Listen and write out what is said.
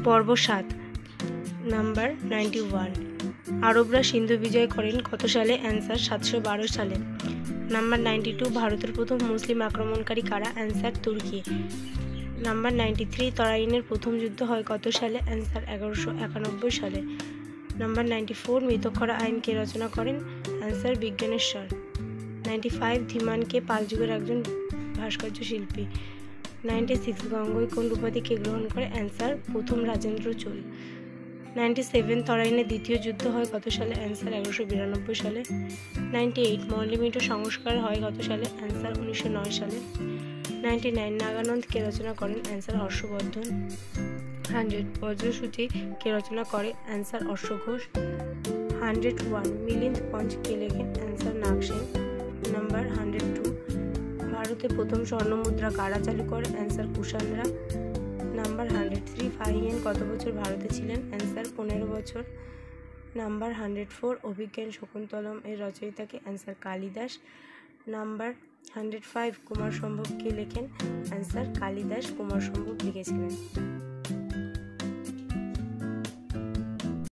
পর্ব 7 নাম্বার 91। আরবরা সিন্ধু বিজয় করেন কত সালে? অ্যান্সার 712 সালে। নাম্বার 92। ভারতের প্রথম মুসলিম আক্রমণকারী কারা? অ্যান্সার তুর্কি। নাম্বার 93। তরাইনের প্রথম যুদ্ধ হয় কত সালে? অ্যান্সার 1191 সালে। নাম্বার 94। মৃতকরা আইন কে রচনা করেন? অ্যান্সার বিজ্ঞানেশ্বর। 95। ধীমান কে পাল যুগের একজন ভাস্কর্য শিল্পী। 96। গঙ্গোই কোন উপাধি কে গ্রহণ করে? অ্যান্সার প্রথম রাজেন্দ্র চোল। 97। তরাইনের দ্বিতীয় যুদ্ধ হয় কত সালে? অ্যান্সার 1192 সালে। 98। মল্লিমিটো সংস্কার হয় কত সালে? অ্যান্সার 1909 সালে। 99। নাগানন্দ কে রচনা করেন? অ্যান্সার হর্ষবর্ধন। 100। বজ্রসূচি কে রচনা করে? অ্যান্সার অশ্বঘোষ। 101। মিলিন্দ পঞ্চ কে লেখেন? অ্যান্সার নাগসেন। নাম্বার 102। ভারতে প্রথম স্বর্ণ মুদ্রা কারা চালু করে? অ্যান্সার কুষাণরা। নাম্বার 103। ফাহিয়ান কত বছর ভারতে ছিলেন? অ্যান্সার 15 বছর। নাম্বার 104। অভিজ্ঞান শকুন্তলম এর রচয়িতাকে? অ্যান্সার কালিদাস। নাম্বার 105। কুমার সম্ভব কে লেখেন? অ্যান্সার কালিদাস কুমার সম্ভব লিখেছিলেন।